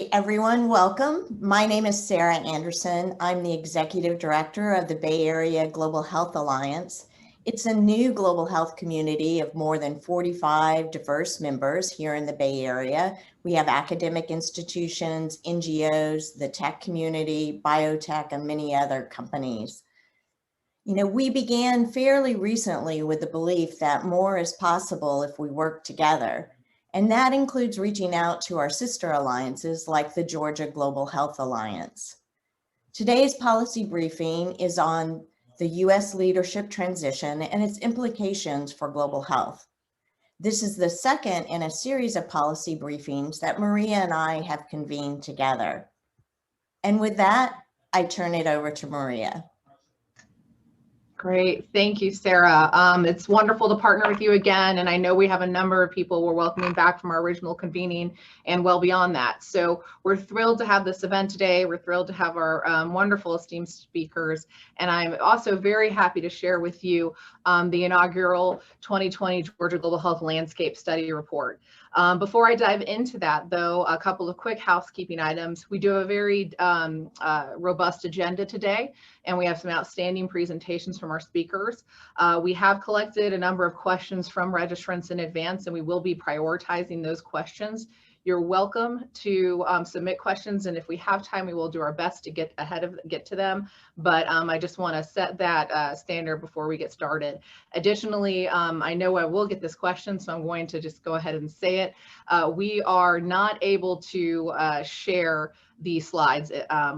Everyone, welcome. My name is Sarah Anderson. I'm the Executive Director of the Bay Area Global Health Alliance. It's a new global health community of more than 45 diverse members here in the Bay Area. We have academic institutions, NGOs, the tech community, biotech, and many other companies. You know, we began fairly recently with the belief that more is possible if we work together. And that includes reaching out to our sister alliances like the Georgia Global Health Alliance. Today's policy briefing is on the U.S. leadership transition and its implications for global health. This is the second in a series of policy briefings that Maria and I have convened together. And with that, I turn it over to Maria. Great, thank you, Sarah. It's wonderful to partner with you again, and I know we have a number of people we're welcoming back from our original convening and well beyond that. So we're thrilled to have this event today. We're thrilled to have our wonderful esteemed speakers, and I'm also very happy to share with you the inaugural 2020 Georgia Global Health Landscape Study Report. Before I dive into that, though, a couple of quick housekeeping items. We do have a very robust agenda today, and we have some outstanding presentations from our speakers. We have collected a number of questions from registrants in advance, and we will be prioritizing those questions. You're welcome to submit questions, and if we have time, we will do our best to get to them. But I just want to set that standard before we get started. Additionally, I know I will get this question, so I'm going to just go ahead and say it. We are not able to share the slides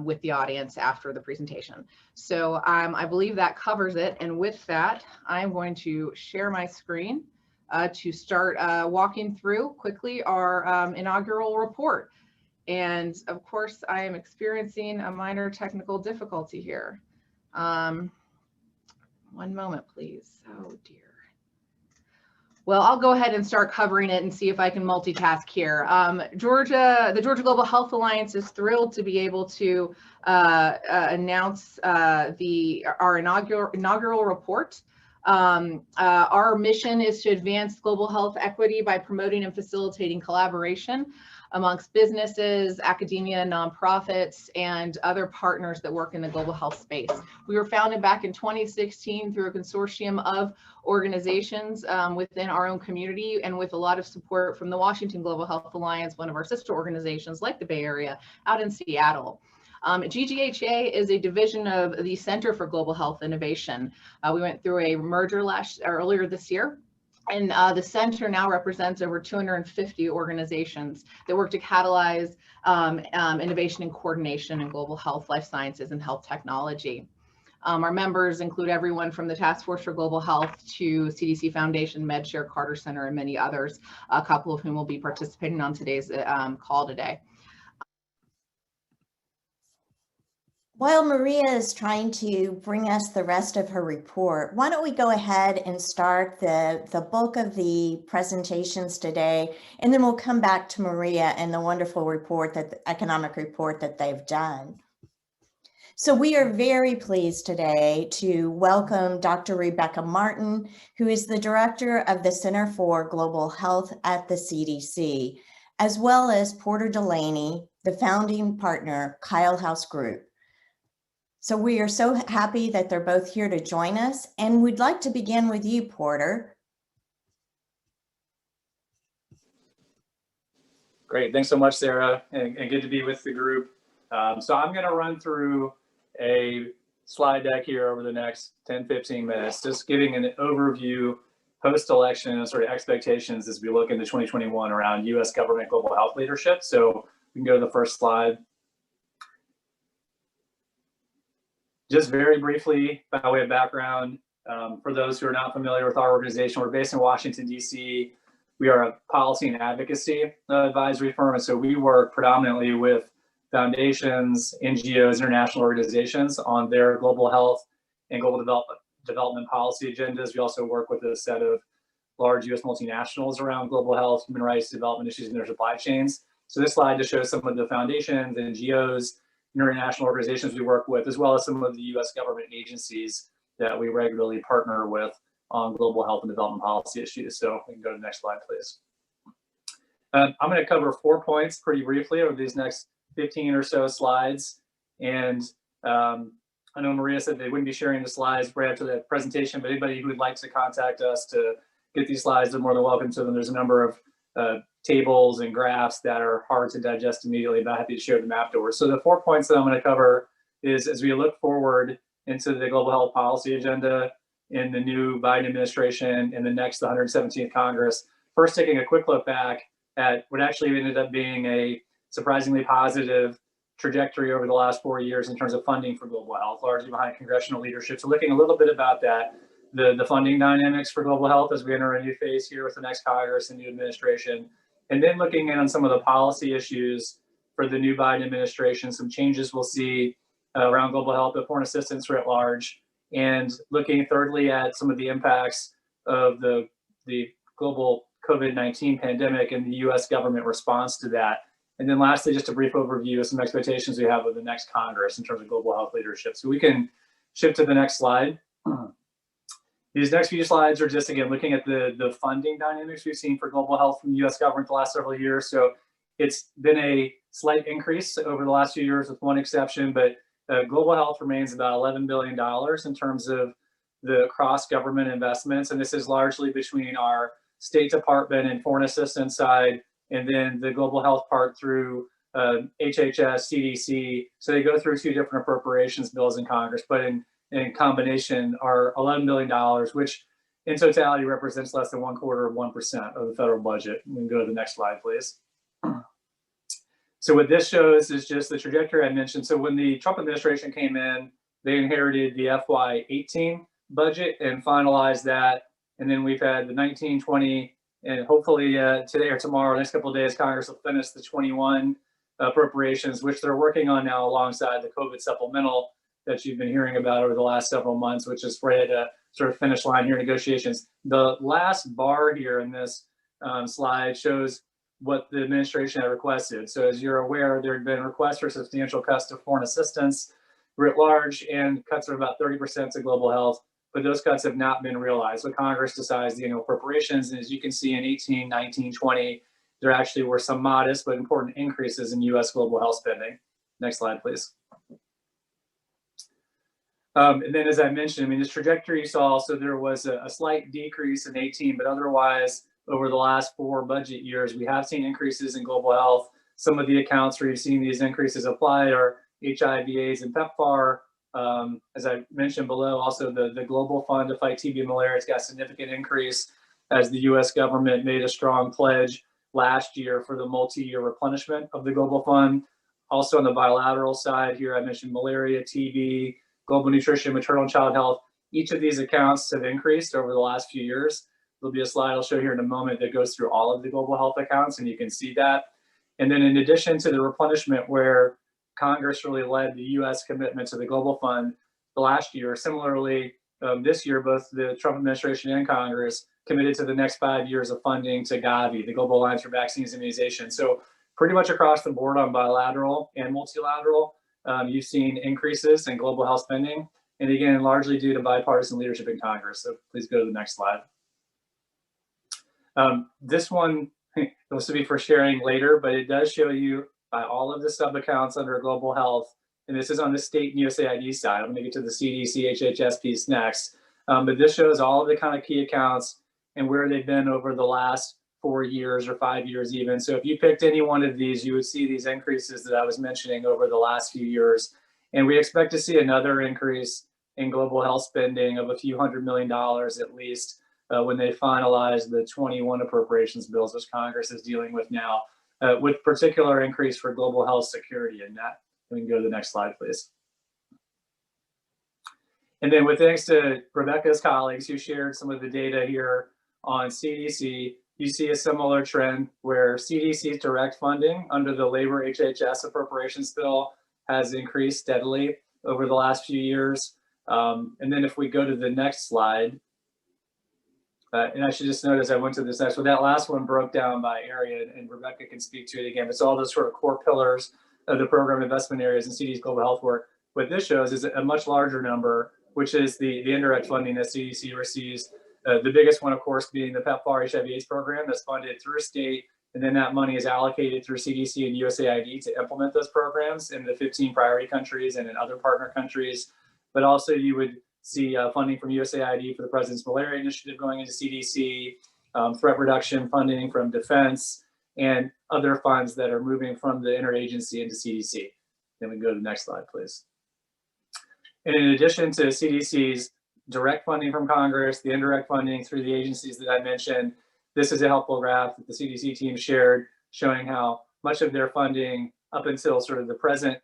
with the audience after the presentation. So I believe that covers it. And with that, I'm going to share my screen to start walking through quickly our inaugural report. And of course, I am experiencing a minor technical difficulty here. One moment, please. Oh dear. Well, I'll go ahead and start covering it and see if I can multitask here. The Georgia Global Health Alliance is thrilled to be able to announce our inaugural report. Our mission is to advance global health equity by promoting and facilitating collaboration amongst businesses, academia, nonprofits, and other partners that work in the global health space. We were founded back in 2016 through a consortium of organizations within our own community, and with a lot of support from the Washington Global Health Alliance, one of our sister organizations like the Bay Area out in Seattle. GGHA is a division of the Center for Global Health Innovation. We went through a merger earlier this year, and the center now represents over 250 organizations that work to catalyze innovation and coordination in global health, life sciences, and health technology. Our members include everyone from the Task Force for Global Health to CDC Foundation, MedShare, Carter Center, and many others, a couple of whom will be participating on today's call today. While Maria is trying to bring us the rest of her report, why don't we go ahead and start the bulk of the presentations today, and then we'll come back to Maria and the wonderful report, the economic report that they've done. So we are very pleased today to welcome Dr. Rebecca Martin, who is the director of the Center for Global Health at the CDC, as well as Porter Delaney, the founding partner, Kyle House Group. So we are so happy that they're both here to join us, and we'd like to begin with you, Porter. Great, thanks so much, Sarah, and good to be with the group. So I'm going to run through a slide deck here over the next 10-15 minutes, just giving an overview post-election sort of expectations as we look into 2021 around U.S. government global health leadership. So we can go to the first slide. Just very briefly, by way of background, for those who are not familiar with our organization, we're based in Washington, D.C. We are a policy and advocacy advisory firm, and so we work predominantly with foundations, NGOs, international organizations on their global health and global development policy agendas. We also work with a set of large U.S. multinationals around global health, human rights, development issues, and their supply chains. So this slide just shows some of the foundations, NGOs, international organizations we work with, as well as some of the U.S. government agencies that we regularly partner with on global health and development policy issues. So we can go to the next slide, please. I'm going to cover 4 points pretty briefly over these next 15 or so slides. And I know Maria said they wouldn't be sharing the slides right after the presentation, but anybody who would like to contact us to get these slides, they're more than welcome to them. There's a number of tables and graphs that are hard to digest immediately, but I'm happy to share them afterwards. So the 4 points that I'm going to cover is, as we look forward into the global health policy agenda in the new Biden administration in the next 117th Congress, first taking a quick look back at what actually ended up being a surprisingly positive trajectory over the last 4 years in terms of funding for global health, largely behind congressional leadership. So looking a little bit about that, the funding dynamics for global health as we enter a new phase here with the next Congress and new administration, and then looking in on some of the policy issues for the new Biden administration, some changes we'll see around global health, but foreign assistance writ large, and looking thirdly at some of the impacts of the global COVID-19 pandemic and the US government response to that. And then lastly, just a brief overview of some expectations we have of the next Congress in terms of global health leadership. So we can shift to the next slide. These next few slides are just, again, looking at the funding dynamics we've seen for global health from the US government the last several years. So it's been a slight increase over the last few years with one exception, but global health remains about $11 billion in terms of the cross-government investments. And this is largely between our State Department and foreign assistance side, and then the global health part through HHS, CDC. So they go through two different appropriations bills in Congress, but in combination are $11 billion, which in totality represents less than 1/4 of the federal budget. We can go to the next slide, please. So what this shows is just the trajectory I mentioned. So when the Trump administration came in, they inherited the FY18 budget and finalized that. And then we've had the 19, 20, and hopefully today or tomorrow, next couple of days, Congress will finish the 21 appropriations, which they're working on now alongside the COVID supplemental that you've been hearing about over the last several months, which is right at a sort of finish line here, negotiations. The last bar here in this slide shows what the administration had requested. So as you're aware, there had been requests for substantial cuts to foreign assistance writ large and cuts of about 30% to global health, but those cuts have not been realized. So Congress decides the annual appropriations, and as you can see in 18, 19, 20, there actually were some modest but important increases in US global health spending. Next slide, please. And then as I mentioned, I mean, this trajectory you saw, so there was a slight decrease in 18, but otherwise, over the last 4 budget years, we have seen increases in global health. Some of the accounts where you've seen these increases applied are HIV, AIDS, and PEPFAR. As I mentioned below, also the Global Fund to fight TB and malaria has got a significant increase as the US government made a strong pledge last year for the multi-year replenishment of the Global Fund. Also on the bilateral side here, I mentioned malaria, TB, global nutrition, maternal and child health. Each of these accounts have increased over the last few years. There'll be a slide I'll show here in a moment that goes through all of the global health accounts, and you can see that. And then in addition to the replenishment where Congress really led the US commitment to the Global Fund the last year, similarly, this year, both the Trump administration and Congress committed to the next 5 years of funding to Gavi, the Global Alliance for Vaccines and Immunization. So pretty much across the board on bilateral and multilateral, you've seen increases in global health spending. And again, largely due to bipartisan leadership in Congress. So please go to the next slide. This one was to be for sharing later, but it does show you by all of the sub-accounts under global health, and this is on the state and USAID side. I'm going to get to the CDC, HHS piece next, but this shows all of the kind of key accounts and where they've been over the last 4 years or 5 years even. So if you picked any one of these, you would see these increases that I was mentioning over the last few years. And we expect to see another increase in global health spending of a few $100 million at least when they finalize the 21 appropriations bills, which Congress is dealing with now, with particular increase for global health security in that. We can go to the next slide, please. And then with thanks to Rebecca's colleagues who shared some of the data here on CDC, you see a similar trend where CDC's direct funding under the labor HHS appropriations bill has increased steadily over the last few years. And then if we go to the next slide, and I should just note as I went to this next, so that last one broke down by area, and Rebecca can speak to it again. It's all those sort of core pillars of the program investment areas and CDC's global health work. What this shows is a much larger number, which is the indirect funding that CDC receives. The biggest one, of course, being the PEPFAR HIV/AIDS program that's funded through state And then that money is allocated through CDC and USAID to implement those programs in the 15 priority countries and in other partner countries. But also you would see funding from USAID for the President's Malaria Initiative going into CDC, threat reduction funding from defense, and other funds that are moving from the interagency into CDC. Then we go to the next slide, please. And in addition to CDC's direct funding from Congress, the indirect funding through the agencies that I mentioned, this is a helpful graph that the CDC team shared showing how much of their funding up until sort of the present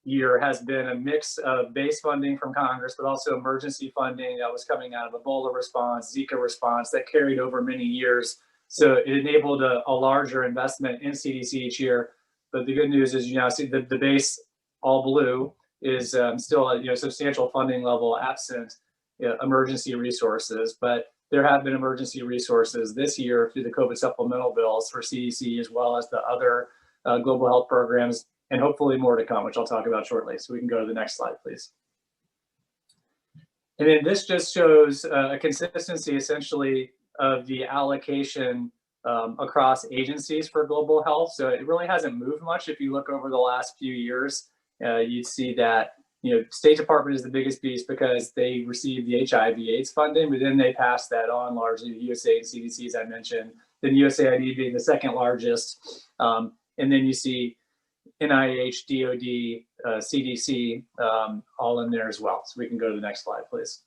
year has been a mix of base funding from Congress, but also emergency funding that was coming out of Ebola response, Zika response that carried over many years. So it enabled a larger investment in CDC each year. But the good news is you now see the base, all blue, is still a substantial funding level absent emergency resources. But there have been emergency resources this year through the COVID supplemental bills for CDC, as well as the other global health programs, and hopefully more to come, which I'll talk about shortly. So we can go to the next slide, please. And then this just shows a consistency essentially of the allocation across agencies for global health. So it really hasn't moved much. If you look over the last few years, you'd see that State Department is the biggest piece because they receive the HIV/AIDS funding, but then they pass that on largely to USAID and CDC, as I mentioned, then USAID being the second largest. And then you see NIH, DOD, CDC, all in there as well. So we can go to the next slide, please.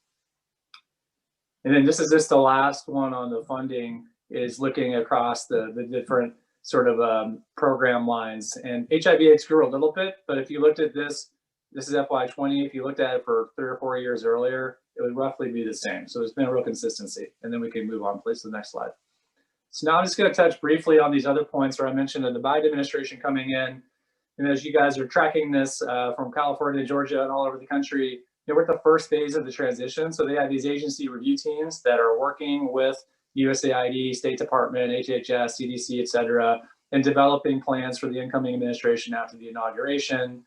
And then this is just the last one on the funding, is looking across the different sort of program lines. And HIV/AIDS grew a little bit, but if you looked at this is FY20. If you looked at it for 3 or 4 years earlier, it would roughly be the same. So there's been a real consistency. And then we can move on, please, to the next slide. So now I'm just going to touch briefly on these other points where I mentioned that the Biden administration coming in. And as you guys are tracking this from California, Georgia, and all over the country, we're at the first phase of the transition. So they have these agency review teams that are working with USAID, State Department, HHS, CDC, et cetera, and developing plans for the incoming administration after the inauguration.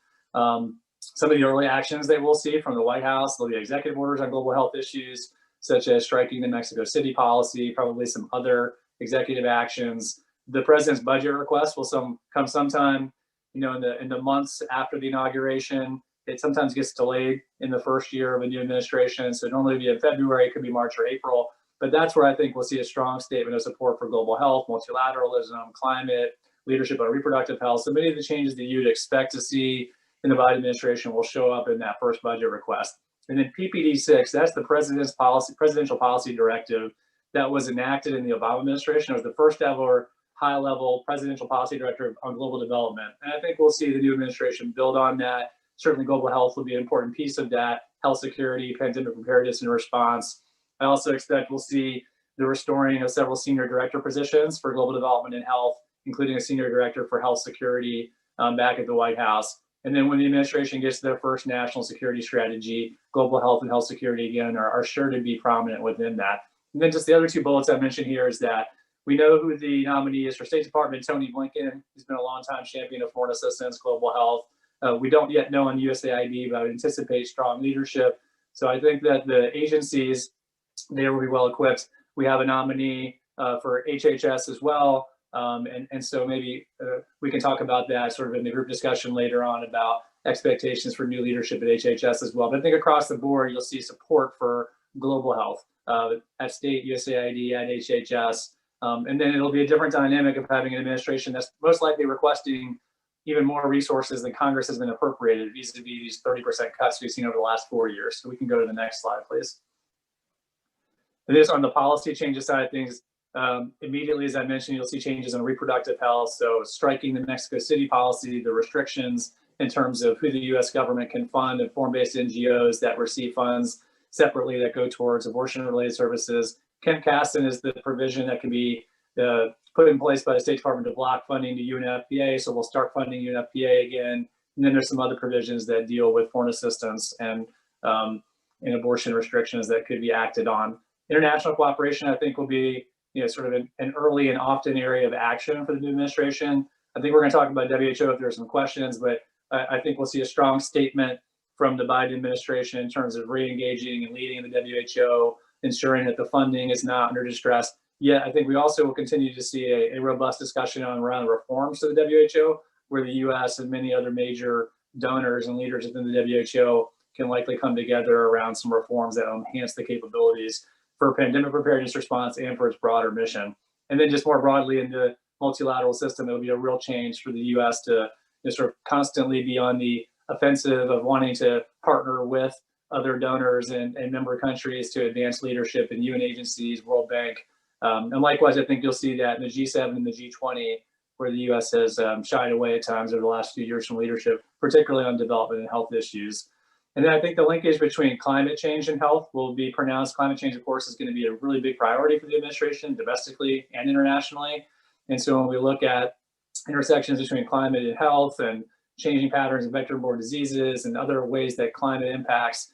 Some of the early actions they will see from the White House, there'll be executive orders on global health issues, such as striking the Mexico City policy, probably some other executive actions. The president's budget request will come sometime, in the months after the inauguration. It sometimes gets delayed in the first year of a new administration. So normally it'll be in February, it could be March or April. But that's where I think we'll see a strong statement of support for global health, multilateralism, climate, leadership on reproductive health. So many of the changes that you'd expect to see in the Biden administration will show up in that first budget request. And then PPD6, that's the presidential policy directive that was enacted in the Obama administration. It was the first ever high-level presidential policy directive on global development. And I think we'll see the new administration build on that. Certainly global health will be an important piece of that, health security, pandemic preparedness and response. I also expect we'll see the restoring of several senior director positions for global development and health, including a senior director for health security back at the White House. And then when the administration gets to their first national security strategy, global health and health security, again, are sure to be prominent within that. And then just the other 2 bullets I mentioned here is that we know who the nominee is for State Department, Tony Blinken. He's been a longtime champion of foreign assistance, global health. We don't yet know on USAID, but I would anticipate strong leadership. So I think that the agencies, they will be well equipped. We have a nominee for HHS as well. And so maybe we can talk about that sort of in the group discussion later on about expectations for new leadership at HHS as well. But I think across the board, you'll see support for global health at state, USAID, at HHS. And then it'll be a different dynamic of having an administration that's most likely requesting even more resources than Congress has been appropriated vis-a-vis these 30% cuts we've seen over the last 4 years. So we can go to the next slide, please. And this on the policy changes side of things. Immediately, as I mentioned, you'll see changes in reproductive health. So striking the Mexico City policy, the restrictions in terms of who the US government can fund and form-based NGOs that receive funds separately that go towards abortion-related services. Kent Kasten is the provision that can be put in place by the State Department to block funding to UNFPA. So we'll start funding UNFPA again. And then there's some other provisions that deal with foreign assistance and abortion restrictions that could be acted on. International cooperation, I think, will be sort of an early and often area of action for the new administration. I think we're going to talk about WHO if there's some questions, but I think we'll see a strong statement from the Biden administration in terms of re-engaging and leading the WHO, ensuring that the funding is not under distress. Yet I think we also will continue to see a robust discussion around reforms to the WHO, where the US and many other major donors and leaders within the WHO can likely come together around some reforms that enhance the capabilities for pandemic preparedness response and for its broader mission. And then just more broadly in the multilateral system, it'll be a real change for the US to sort of constantly be on the offensive of wanting to partner with other donors and member countries to advance leadership in UN agencies, World Bank. And likewise, I think you'll see that in the G7 and the G20, where the US has shied away at times over the last few years from leadership, particularly on development and health issues. And then I think the linkage between climate change and health will be pronounced. Climate change, of course, is going to be a really big priority for the administration, domestically and internationally. And so when we look at intersections between climate and health and changing patterns of vector-borne diseases and other ways that climate impacts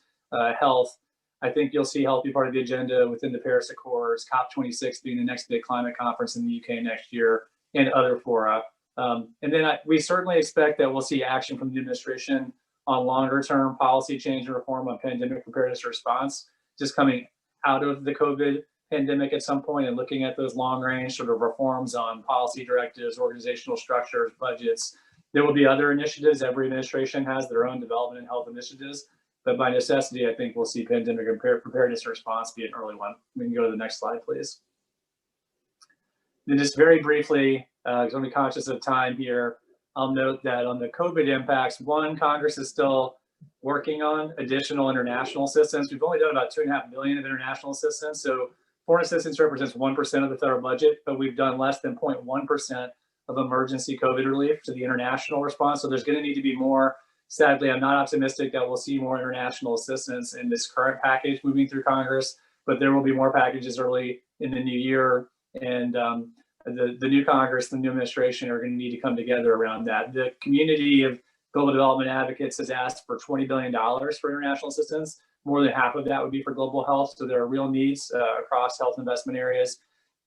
health, I think you'll see health be part of the agenda within the Paris Accords, COP26 being the next big climate conference in the UK next year, and other fora. And then we certainly expect that we'll see action from the administration on longer term policy change and reform on pandemic preparedness response, just coming out of the COVID pandemic at some point and looking at those long range sort of reforms on policy directives, organizational structures, budgets. There will be other initiatives. Every administration has their own development and health initiatives, but by necessity, I think we'll see pandemic preparedness response be an early one. We can go to the next slide, please. Then just very briefly, because I'm conscious of time here, I'll note that on the COVID impacts, Congress is still working on additional international assistance. We've only done about $2.5 billion of international assistance. So foreign assistance represents 1% of the federal budget, but we've done less than 0.1% of emergency COVID relief to the international response. So there's going to need to be more. Sadly, I'm not optimistic that we'll see more international assistance in this current package moving through Congress, but there will be more packages early in the new year. And the new Congress, the new administration are going to need to come together around that. The community of global development advocates has asked for $20 billion for international assistance. More than half of that would be for global health. So there are real needs across health investment areas.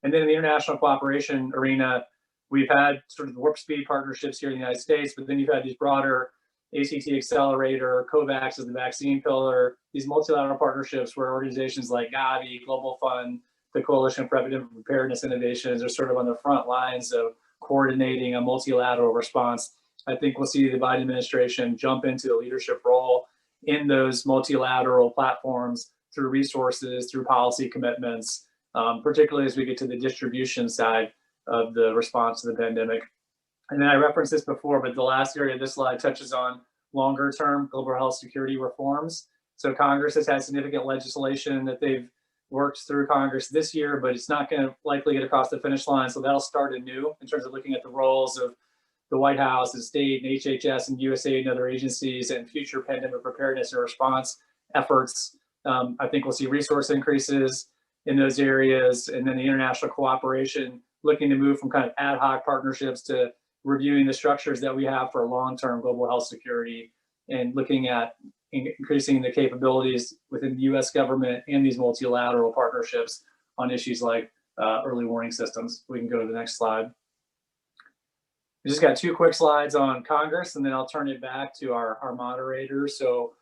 And then in the international cooperation arena, we've had sort of warp speed partnerships here in the United States, but then you've had these broader ACT Accelerator, COVAX as the vaccine pillar, these multilateral partnerships where organizations like Gavi, Global Fund, the Coalition for Epidemic Preparedness Innovations are sort of on the front lines of coordinating a multilateral response. I think we'll see the Biden administration jump into a leadership role in those multilateral platforms through resources, through policy commitments, particularly as we get to the distribution side of the response to the pandemic. And then I referenced this before, but the last area of this slide touches on longer term global health security reforms. So Congress has had significant legislation that they've worked through Congress this year, but it's not going to likely get across the finish line. So that'll start anew in terms of looking at the roles of the White House and state and HHS and USAID and other agencies and future pandemic preparedness and response efforts. I think we'll see resource increases in those areas. And then the international cooperation, looking to move from kind of ad hoc partnerships to reviewing the structures that we have for long-term global health security and looking at increasing the capabilities within the US government and these multilateral partnerships on issues like early warning systems. We can go to the next slide. We just got two quick slides on Congress, and then I'll turn it back to our moderators. So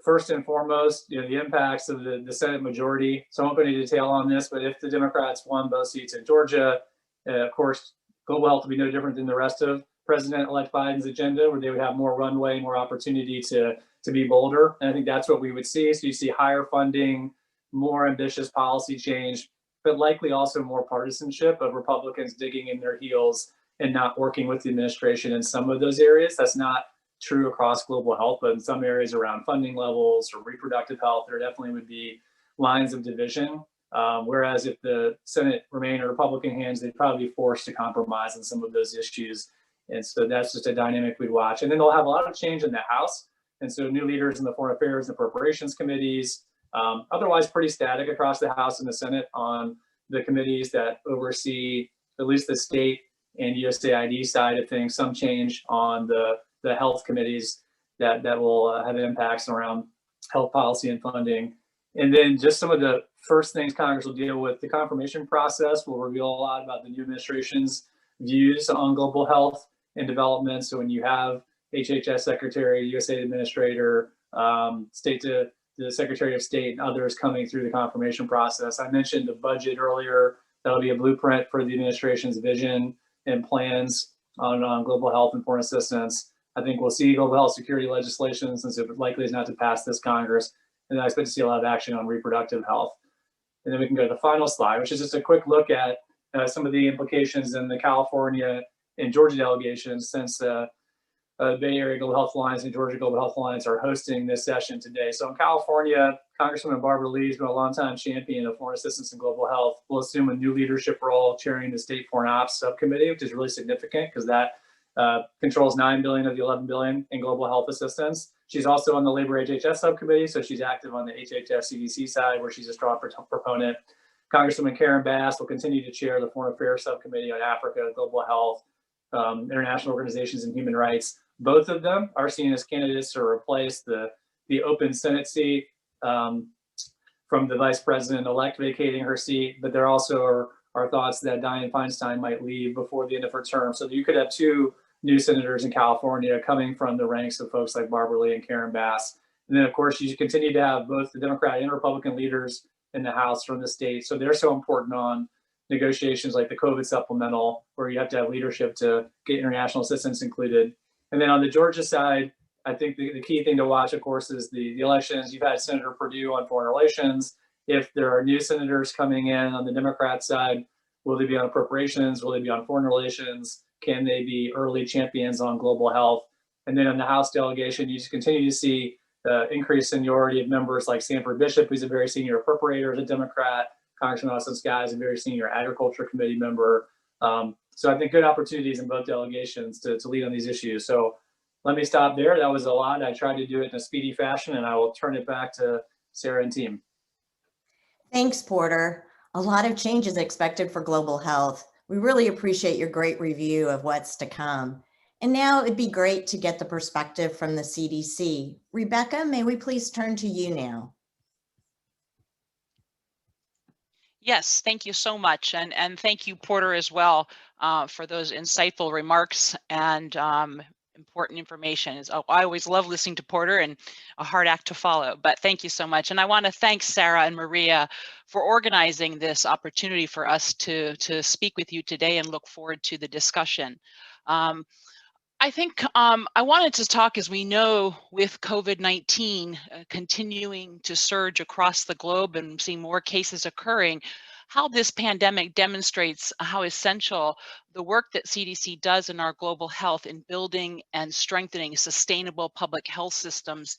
first and foremost, the impacts of the Senate majority. So I won't go into detail on this, but if the Democrats won both seats in Georgia, of course, global health will be no different than the rest of President-elect Biden's agenda, where they would have more runway, more opportunity to be bolder. And I think that's what we would see. So you see higher funding, more ambitious policy change, but likely also more partisanship of Republicans digging in their heels and not working with the administration in some of those areas. That's not true across global health, but in some areas around funding levels or reproductive health, there definitely would be lines of division. Whereas if the Senate remained in Republican hands, they'd probably be forced to compromise on some of those issues. And so that's just a dynamic we'd watch. And then they'll have a lot of change in the House. And so new leaders in the Foreign Affairs and Appropriations committees, otherwise pretty static across the House and the Senate on the committees that oversee at least the state and USAID side of things, some change on the health committees that will have impacts around health policy and funding. And then just some of the first things Congress will deal with, the confirmation process will reveal a lot about the new administration's views on global health and development. So when you have HHS Secretary, USAID Administrator, State the Secretary of State and others coming through the confirmation process. I mentioned the budget earlier. That'll be a blueprint for the administration's vision and plans on global health and foreign assistance. I think we'll see global health security legislation, since it likely is not to pass this Congress. And I expect to see a lot of action on reproductive health. And then we can go to the final slide, which is just a quick look at some of the implications in the California and Georgia delegations, since Bay Area Global Health Alliance and Georgia Global Health Alliance are hosting this session today. So in California, Congresswoman Barbara Lee has been a longtime champion of foreign assistance and global health. Will assume a new leadership role chairing the State Foreign Ops Subcommittee, which is really significant because that controls $9 billion of the $11 billion in global health assistance. She's also on the Labor HHS Subcommittee, so she's active on the HHS CDC side, where she's a strong proponent. Congresswoman Karen Bass will continue to chair the Foreign Affairs Subcommittee on Africa, global health, international organizations, and human rights. Both of them are seen as candidates to replace the open Senate seat from the vice president-elect vacating her seat, but there also are thoughts that Dianne Feinstein might leave before the end of her term. So you could have two new senators in California coming from the ranks of folks like Barbara Lee and Karen Bass. And then, of course, you continue to have both the Democrat and Republican leaders in the House from the state. So they're so important on negotiations like the COVID supplemental, where you have to have leadership to get international assistance included. And then on the Georgia side, I think the key thing to watch, of course, is the elections. You've had Senator Perdue on foreign relations. If there are new senators coming in on the Democrat side, will they be on appropriations? Will they be on foreign relations? Can they be early champions on global health? And then in the House delegation, you just continue to see the increased seniority of members like Sanford Bishop, who's a very senior appropriator, is a Democrat. Congressman Austin Skye is a very senior Agriculture Committee member. So I think good opportunities in both delegations to lead on these issues. So let me stop there. That was a lot. I tried to do it in a speedy fashion, and I will turn it back to Sarah and team. Thanks, Porter. A lot of changes expected for global health. We really appreciate your great review of what's to come. And now it'd be great to get the perspective from the CDC. Rebecca, may we please turn to you now? Yes, thank you so much. And thank you, Porter, as well, for those insightful remarks and important information. I always love listening to Porter, and a hard act to follow, but thank you so much. And I want to thank Sarah and Maria for organizing this opportunity for us to speak with you today and look forward to the discussion. I think I wanted to talk, as we know, with COVID-19 continuing to surge across the globe and seeing more cases occurring, how this pandemic demonstrates how essential the work that CDC does in our global health in building and strengthening sustainable public health systems,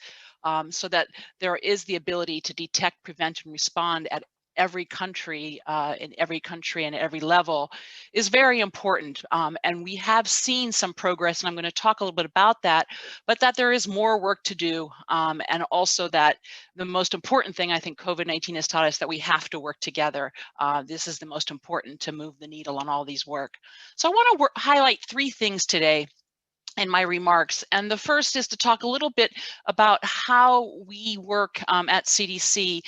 so that there is the ability to detect, prevent, and respond at every country, in every country and at every level, is very important. And we have seen some progress, and I'm going to talk a little bit about that, but that there is more work to do. And also that the most important thing, I think COVID-19 has taught us, that we have to work together. This is the most important to move the needle on all these work. So I want to highlight three things today in my remarks. And the first is to talk a little bit about how we work at CDC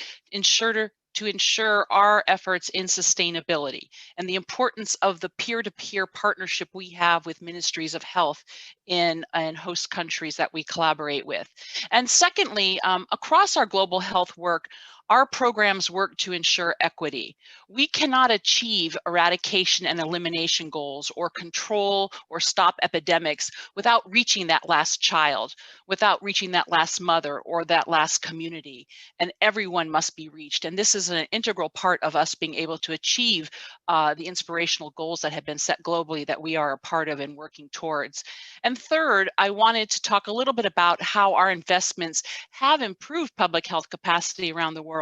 to ensure our efforts in sustainability and the importance of the peer-to-peer partnership we have with ministries of health in host countries that we collaborate with. And secondly, across our global health work, our programs work to ensure equity. We cannot achieve eradication and elimination goals or control or stop epidemics without reaching that last child, without reaching that last mother or that last community. And everyone must be reached. And this is an integral part of us being able to achieve the inspirational goals that have been set globally that we are a part of and working towards. And third, I wanted to talk a little bit about how our investments have improved public health capacity around the world.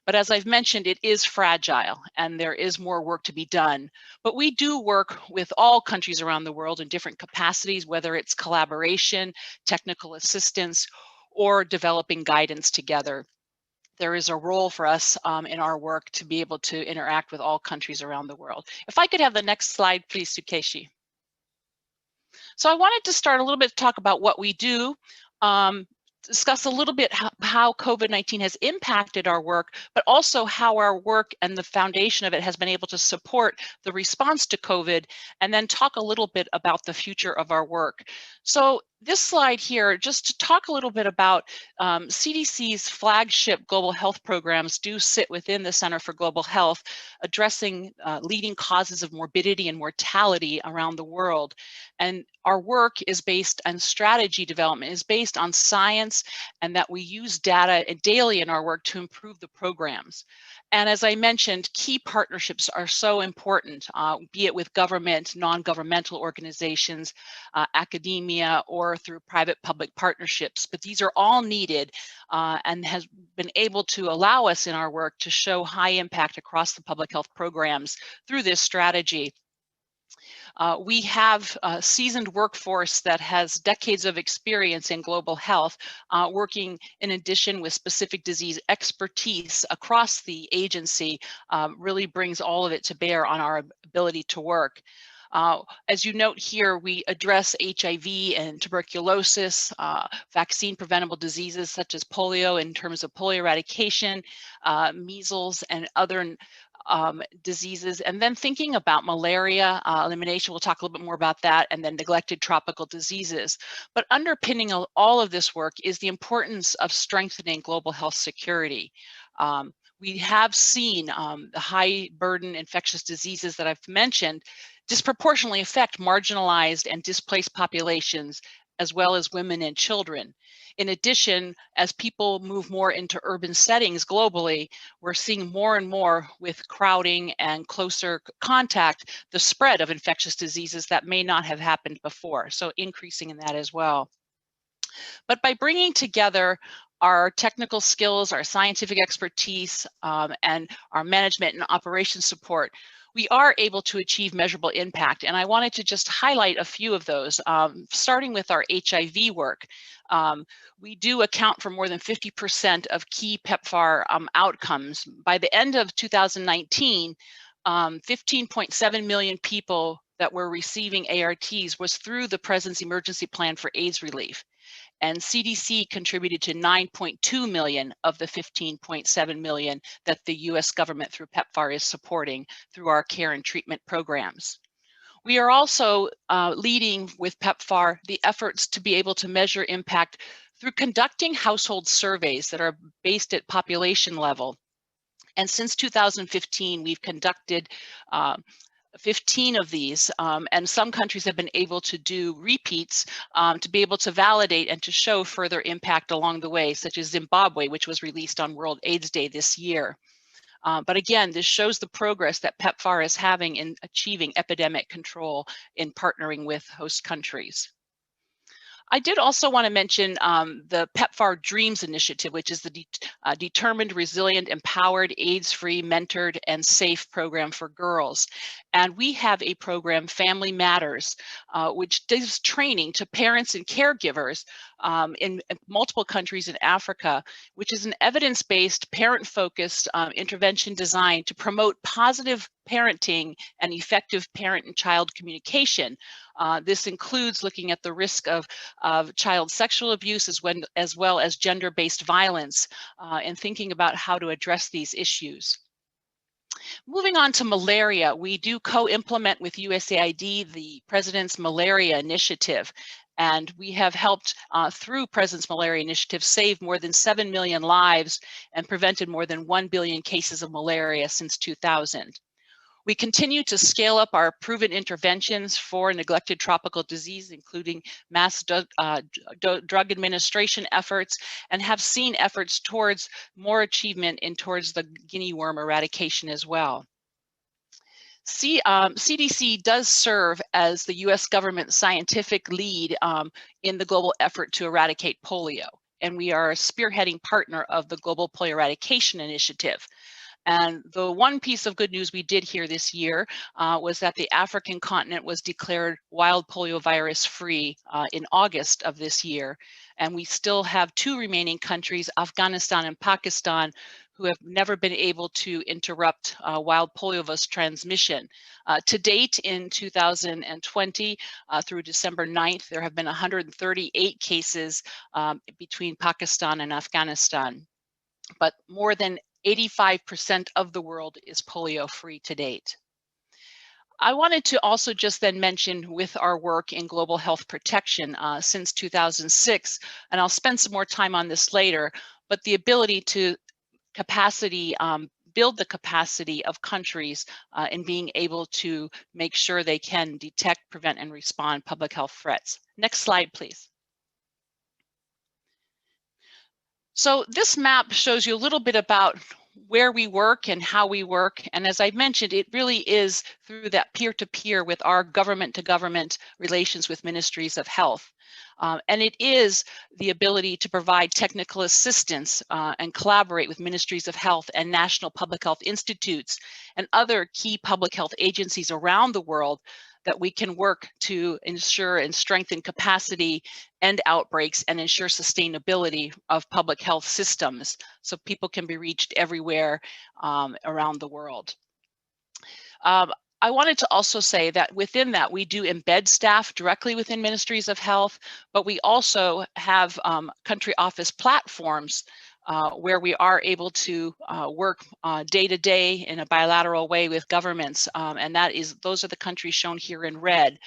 But as I've mentioned, it is fragile and there is more work to be done. But we do work with all countries around the world in different capacities, whether it's collaboration, technical assistance, or developing guidance together. There is a role for us in our work to be able to interact with all countries around the world. If I could have the next slide, please, Sukeshi. So I wanted to start a little bit to talk about what we do, discuss a little bit how COVID-19 has impacted our work, but also how our work and the foundation of it has been able to support the response to COVID, and then talk a little bit about the future of our work. So this slide here, just to talk a little bit about CDC's flagship global health programs do sit within the Center for Global Health, addressing leading causes of morbidity and mortality around the world. And our work is based on strategy development, is based on science, and that we use data daily in our work to improve the programs. And as I mentioned, key partnerships are so important, be it with government, non-governmental organizations, academia, or through private-public partnerships. But these are all needed and has been able to allow us in our work to show high impact across the public health programs through this strategy. We have a seasoned workforce that has decades of experience in global health, working in addition with specific disease expertise across the agency, really brings all of it to bear on our ability to work. As you note here, we address HIV and tuberculosis, vaccine preventable diseases such as polio in terms of polio eradication, measles, and other diseases, and then thinking about malaria elimination. We'll talk a little bit more about that, and then neglected tropical diseases. But underpinning all of this work is the importance of strengthening global health security. We have seen the high burden infectious diseases that I've mentioned disproportionately affect marginalized and displaced populations, as well as women and children. In addition, as people move more into urban settings globally, we're seeing more and more with crowding and closer contact, the spread of infectious diseases that may not have happened before. So increasing in that as well. But by bringing together our technical skills, our scientific expertise, and our management and operations support, we are able to achieve measurable impact. And I wanted to just highlight a few of those, starting with our HIV work. We do account for more than 50% of key PEPFAR outcomes. By the end of 2019, 15.7 million people that were receiving ARTs was through the President's Emergency Plan for AIDS Relief. And CDC contributed to 9.2 million of the 15.7 million that the US government through PEPFAR is supporting through our care and treatment programs. We are also leading with PEPFAR the efforts to be able to measure impact through conducting household surveys that are based at population level. And since 2015, we've conducted 15 of these, and some countries have been able to do repeats to be able to validate and to show further impact along the way, such as Zimbabwe, which was released on World AIDS Day this year. But again, this shows the progress that PEPFAR is having in achieving epidemic control in partnering with host countries. I did also want to mention the PEPFAR Dreams Initiative, which is the Determined, Resilient, Empowered, AIDS-Free, Mentored, and Safe program for girls. And we have a program, Family Matters, which gives training to parents and caregivers in multiple countries in Africa, which is an evidence-based, parent-focused intervention designed to promote positive parenting and effective parent and child communication. This includes looking at the risk of child sexual abuse as well as gender-based violence and thinking about how to address these issues. Moving on to malaria, we do co-implement with USAID the President's Malaria Initiative. And we have helped through President's Malaria Initiative save more than 7 million lives and prevented more than 1 billion cases of malaria since 2000. We continue to scale up our proven interventions for neglected tropical disease, including mass drug administration efforts, and have seen efforts towards more achievement towards the guinea worm eradication as well. CDC does serve as the US government scientific lead in the global effort to eradicate polio, and we are a spearheading partner of the Global Polio Eradication Initiative. And the one piece of good news we did here this year was that the African continent was declared wild poliovirus free in August of this year. And we still have 2 remaining countries, Afghanistan and Pakistan, who have never been able to interrupt wild poliovirus transmission. To date in 2020, through December 9th, there have been 138 cases between Pakistan and Afghanistan. But more than 85% of the world is polio free to date. I wanted to also just then mention with our work in global health protection since 2006, and I'll spend some more time on this later, but the ability to build the capacity of countries in being able to make sure they can detect, prevent, and respond public health threats. Next slide, please. So this map shows you a little bit about where we work and how we work. And as I mentioned, it really is through that peer-to-peer with our government-to-government relations with ministries of health. And it is the ability to provide technical assistance and collaborate with ministries of health and national public health institutes and other key public health agencies around the world that we can work to ensure and strengthen capacity and outbreaks and ensure sustainability of public health systems so people can be reached everywhere around the world. I wanted to also say that within that, we do embed staff directly within ministries of health, but we also have country office platforms where we are able to work day to day in a bilateral way with governments. And those are the countries shown here in red.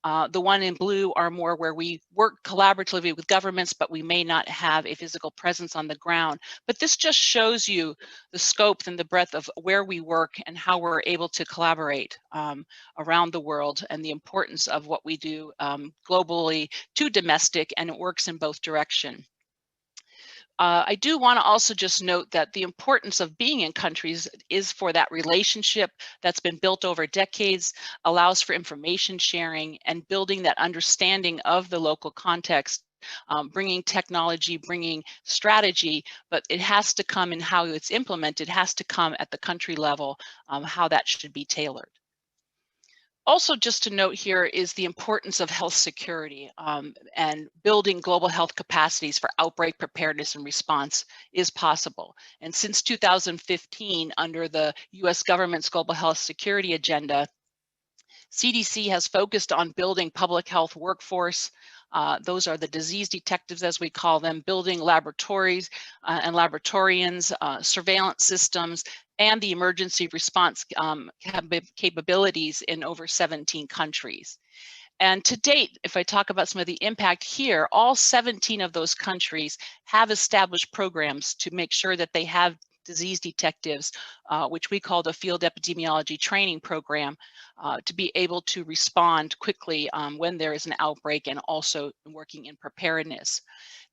The one in blue are more where we work collaboratively with governments, but we may not have a physical presence on the ground. But this just shows you the scope and the breadth of where we work and how we're able to collaborate around the world and the importance of what we do globally to domestic, and it works in both directions. I do want to also just note that the importance of being in countries is for that relationship that's been built over decades, allows for information sharing and building that understanding of the local context, bringing technology, bringing strategy, but it has to come in how it's implemented, has to come at the country level, how that should be tailored. Also, just to note here is the importance of health security and building global health capacities for outbreak preparedness and response is possible. And since 2015, under the US government's global health security agenda, CDC has focused on building public health workforce. Those are the disease detectives, as we call them, building laboratories and laboratorians, surveillance systems, and the emergency response capabilities in over 17 countries. And to date, if I talk about some of the impact here, all 17 of those countries have established programs to make sure that they have disease detectives, which we call the Field Epidemiology Training Program, to be able to respond quickly when there is an outbreak and also working in preparedness.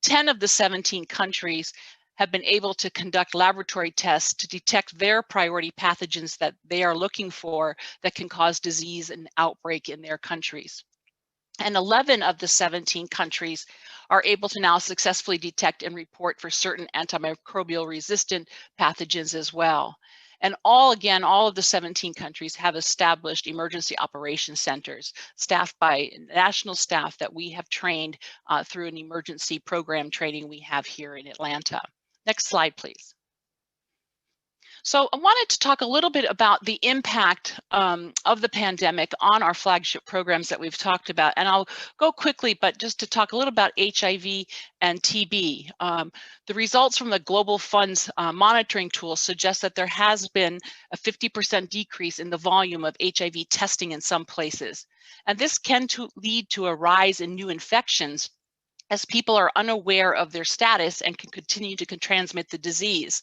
10 of the 17 countries have been able to conduct laboratory tests to detect their priority pathogens that they are looking for that can cause disease and outbreak in their countries. And 11 of the 17 countries are able to now successfully detect and report for certain antimicrobial resistant pathogens as well. And all of the 17 countries have established emergency operations centers staffed by national staff that we have trained through an emergency program training we have here in Atlanta. Next slide, please. So I wanted to talk a little bit about the impact of the pandemic on our flagship programs that we've talked about. And I'll go quickly, but just to talk a little about HIV and TB. The results from the Global Fund's monitoring tool suggest that there has been a 50% decrease in the volume of HIV testing in some places. And this can lead to a rise in new infections as people are unaware of their status and can continue to transmit the disease.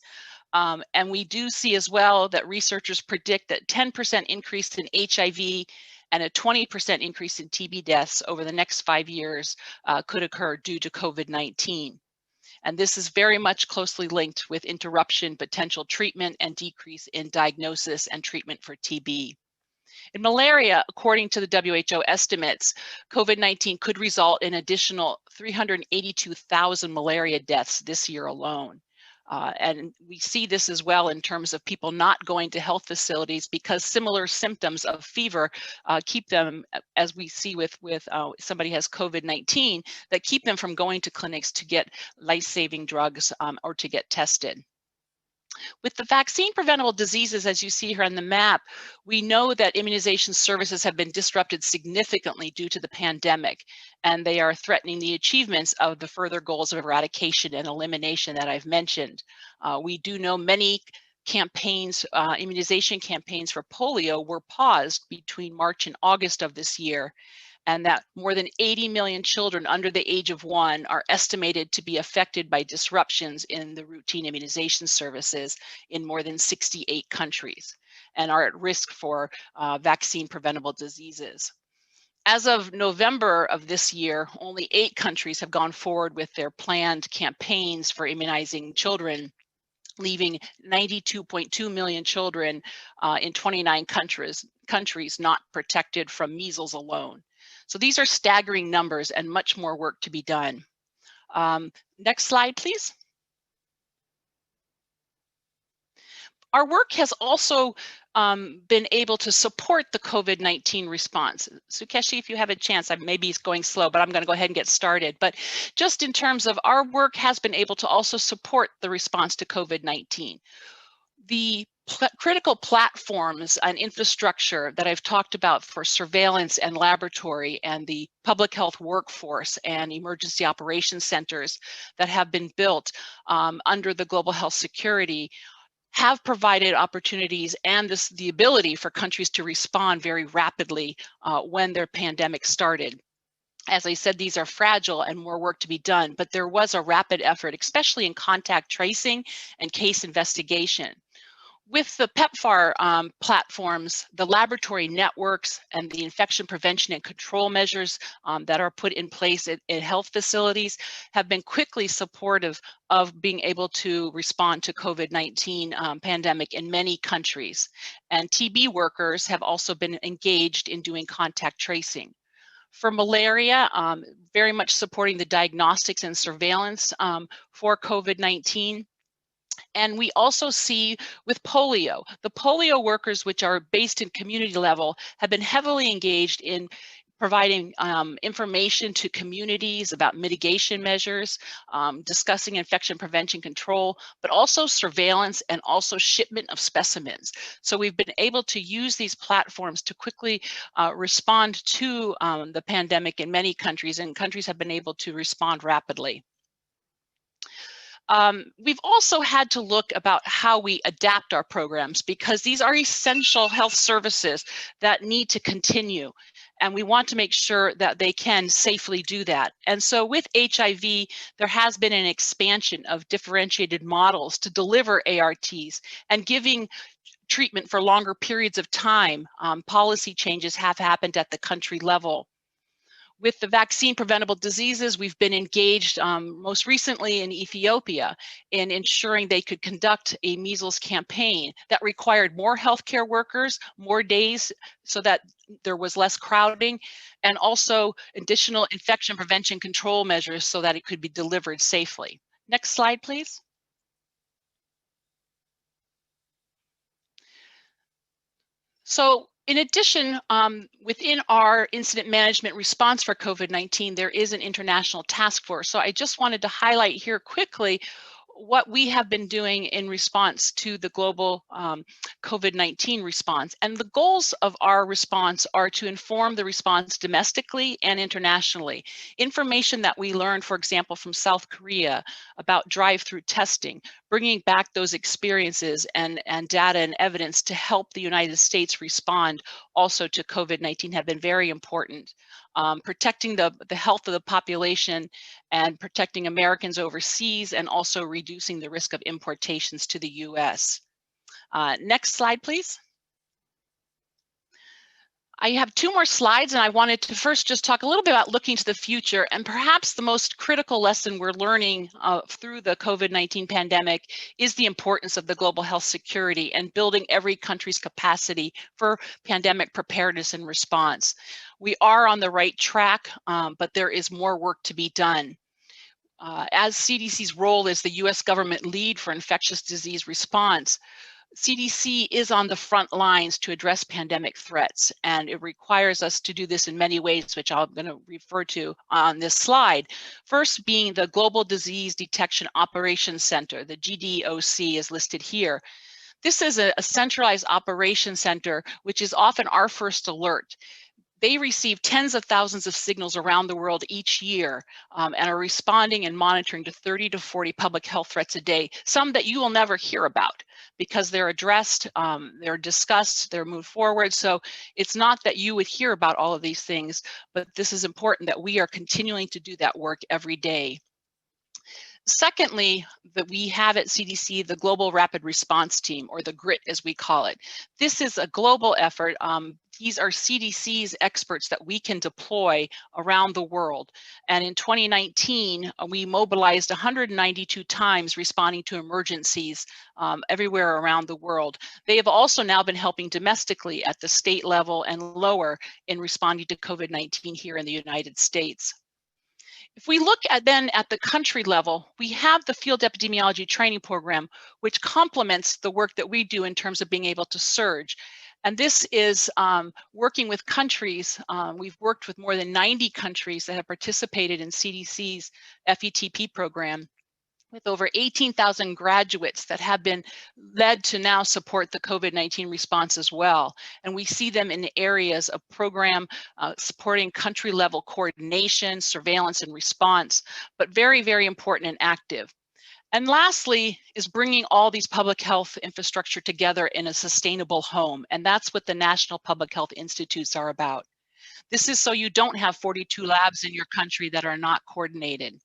And we do see as well that researchers predict that 10% increase in HIV and a 20% increase in TB deaths over the next 5 years could occur due to COVID-19. And this is very much closely linked with interruption, potential treatment, and decrease in diagnosis and treatment for TB. In malaria, according to the WHO estimates, COVID-19 could result in additional 382,000 malaria deaths this year alone. And we see this as well in terms of people not going to health facilities because similar symptoms of fever keep them, as we see with somebody has COVID-19, that keep them from going to clinics to get life-saving drugs or to get tested. With the vaccine preventable diseases, as you see here on the map, we know that immunization services have been disrupted significantly due to the pandemic, and they are threatening the achievements of the further goals of eradication and elimination that I've mentioned. We do know many campaigns, immunization campaigns for polio were paused between March and August of this year, and that more than 80 million children under the age of 1 are estimated to be affected by disruptions in the routine immunization services in more than 68 countries and are at risk for vaccine preventable diseases. As of November of this year, only 8 countries have gone forward with their planned campaigns for immunizing children, leaving 92.2 million children in 29 countries not protected from measles alone. So these are staggering numbers and much more work to be done. Next slide, please. Our work has also been able to support the COVID-19 response. Sukeshi, if you have a chance, maybe it's going slow, but I'm going to go ahead and get started. But just in terms of our work has been able to also support the response to COVID-19. The critical platforms and infrastructure that I've talked about for surveillance and laboratory and the public health workforce and emergency operations centers that have been built under the Global Health Security have provided opportunities and the ability for countries to respond very rapidly when their pandemic started. As I said, these are fragile and more work to be done, but there was a rapid effort, especially in contact tracing and case investigation. With the PEPFAR platforms, the laboratory networks and the infection prevention and control measures that are put in place at health facilities have been quickly supportive of being able to respond to COVID-19 pandemic in many countries. And TB workers have also been engaged in doing contact tracing. For malaria, very much supporting the diagnostics and surveillance for COVID-19. And we also see with polio, the polio workers, which are based in community level, have been heavily engaged in providing information to communities about mitigation measures, discussing infection prevention control, but also surveillance and also shipment of specimens. So we've been able to use these platforms to quickly respond to the pandemic in many countries, and countries have been able to respond rapidly. We've also had to look about how we adapt our programs, because these are essential health services that need to continue. And we want to make sure that they can safely do that. And so with HIV, there has been an expansion of differentiated models to deliver ARTs and giving treatment for longer periods of time. Policy changes have happened at the country level. With the vaccine preventable diseases, we've been engaged most recently in Ethiopia in ensuring they could conduct a measles campaign that required more healthcare workers, more days so that there was less crowding, and also additional infection prevention control measures so that it could be delivered safely. Next slide, please. So in addition, within our incident management response for COVID-19, there is an international task force. So I just wanted to highlight here quickly what we have been doing in response to the global COVID-19 response. And the goals of our response are to inform the response domestically and internationally. Information that we learned, for example, from South Korea about drive-through testing, bringing back those experiences and data and evidence to help the United States respond also to COVID-19 have been very important. Protecting the health of the population and protecting Americans overseas, and also reducing the risk of importations to the US. Next slide, please. I have 2 more slides, and I wanted to first just talk a little bit about looking to the future, and perhaps the most critical lesson we're learning through the COVID-19 pandemic is the importance of the global health security and building every country's capacity for pandemic preparedness and response. We are on the right track, but there is more work to be done. As CDC's role as the US government lead for infectious disease response, CDC is on the front lines to address pandemic threats, and it requires us to do this in many ways, which I'm going to refer to on this slide. First being the Global Disease Detection Operations Center, the GDOC is listed here. This is a centralized operations center, which is often our first alert. they receive tens of thousands of signals around the world each year and are responding and monitoring to 30 to 40 public health threats a day, some that you will never hear about because they're addressed, they're discussed, they're moved forward. So it's not that you would hear about all of these things, but this is important that we are continuing to do that work every day. Secondly, that we have at CDC the Global Rapid Response Team, or the GRIT as we call it. This is a global effort. These are CDC's experts that we can deploy around the world. And in 2019, we mobilized 192 times responding to emergencies everywhere around the world. They have also now been helping domestically at the state level and lower in responding to COVID-19 here in the United States. If we look at the country level, we have the Field Epidemiology Training Program, which complements the work that we do in terms of being able to surge. And this is working with countries. We've worked with more than 90 countries that have participated in CDC's FETP program, with over 18,000 graduates that have been led to now support the COVID-19 response as well. And we see them in areas of program supporting country level coordination, surveillance, and response, but very, very important and active. And lastly is bringing all these public health infrastructure together in a sustainable home. And that's what the National Public Health Institutes are about. This is so you don't have 42 labs in your country that are not coordinated.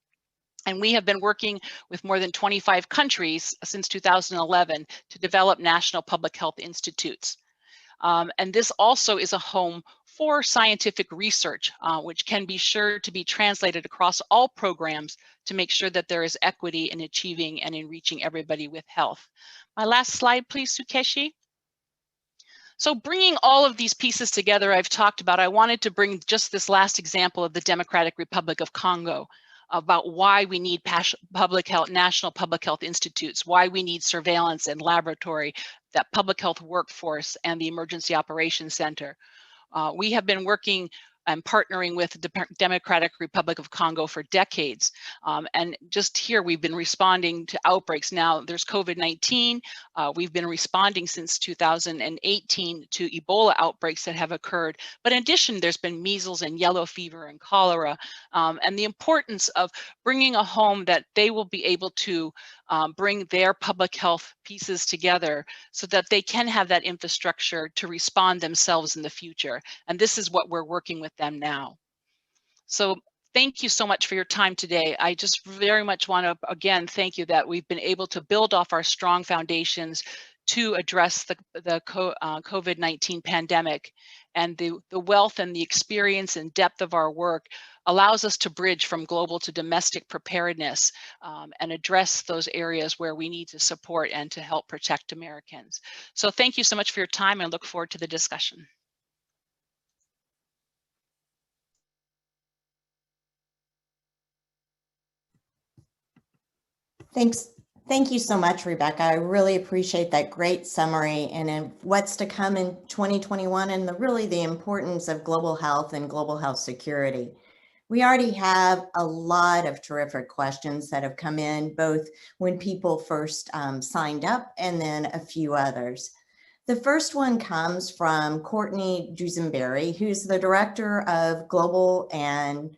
And we have been working with more than 25 countries since 2011 to develop national public health institutes. And this also is a home for scientific research, which can be sure to be translated across all programs to make sure that there is equity in achieving and in reaching everybody with health. My last slide, please, Sukeshi. So bringing all of these pieces together I've talked about, I wanted to bring just this last example of the Democratic Republic of Congo, about why we need national public health institutes, why we need surveillance and laboratory, that public health workforce, and the Emergency Operations Center. We have been working and partnering with the Democratic Republic of Congo for decades. And just here, we've been responding to outbreaks. Now, there's COVID-19. We've been responding since 2018 to Ebola outbreaks that have occurred. But in addition, there's been measles and yellow fever and cholera. And the importance of bringing a home that they will be able to bring their public health pieces together so that they can have that infrastructure to respond themselves in the future. And this is what we're working with them now. So thank you so much for your time today. I just very much want to, again, thank you that we've been able to build off our strong foundations to address the COVID-19 pandemic. And the wealth and the experience and depth of our work allows us to bridge from global to domestic preparedness and address those areas where we need to support and to help protect Americans. So thank you so much for your time, and I look forward to the discussion. Thank you so much, Rebecca. I really appreciate that great summary and what's to come in 2021 and really the importance of global health and global health security. We already have a lot of terrific questions that have come in, both when people first signed up and then a few others. The first one comes from Courtney Dusenberry, who's the Director of Global and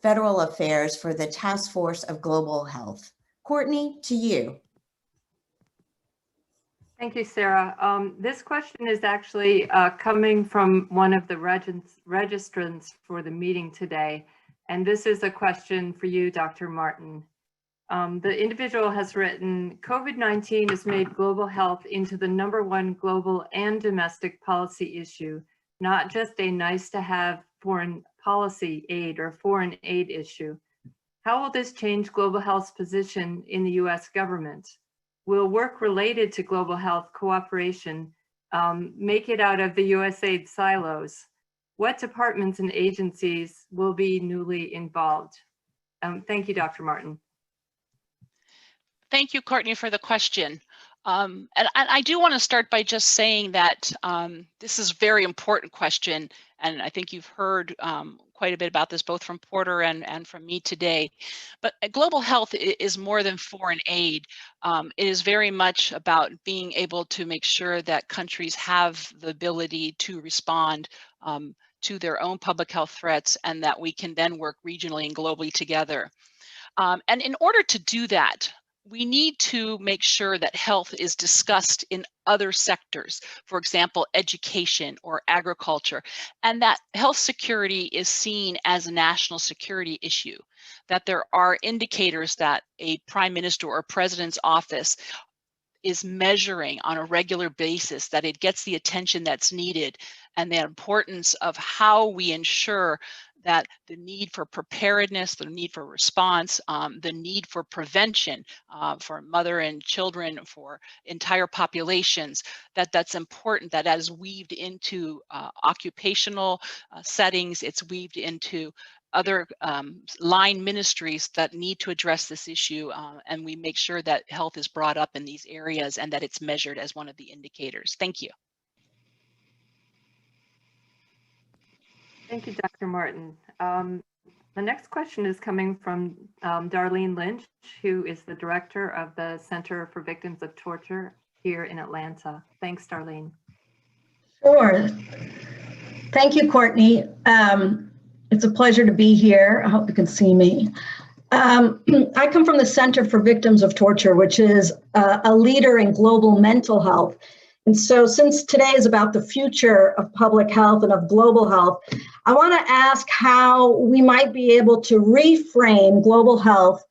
Federal Affairs for the Task Force of Global Health. Courtney, to you. Thank you, Sarah. This question is actually coming from one of the registrants for the meeting today. And this is a question for you, Dr. Martin. The individual has written, COVID-19 has made global health into the #1 global and domestic policy issue, not just a nice to have foreign policy aid or foreign aid issue. How will this change global health's position in the US government? Will work related to global health cooperation make it out of the USAID silos? What departments and agencies will be newly involved? Thank you, Dr. Martin. Thank you, Courtney, for the question. And I do want to start by just saying that this is a very important question, and I think you've heard quite a bit about this both from Porter and from me today. But global health is more than foreign aid. It is very much about being able to make sure that countries have the ability to respond to their own public health threats, and that we can then work regionally and globally together. And in order to do that, we need to make sure that health is discussed in other sectors, for example, education or agriculture, and that health security is seen as a national security issue, that there are indicators that a prime minister or president's office is measuring on a regular basis, that it gets the attention that's needed, and the importance of how we ensure that the need for preparedness, the need for response, the need for prevention for mother and children, for entire populations, that's important, that as weaved into occupational settings, it's weaved into other line ministries that need to address this issue, and we make sure that health is brought up in these areas and that it's measured as one of the indicators. Thank you. Thank you, Dr. Martin. The next question is coming from Darlene Lynch, who is the director of the Center for Victims of Torture here in Atlanta. Thanks, Darlene. Sure. Thank you, Courtney. It's a pleasure to be here. I hope you can see me. I come from the Center for Victims of Torture, which is a leader in global mental health. And so since today is about the future of public health and of global health, I want to ask how we might be able to reframe global health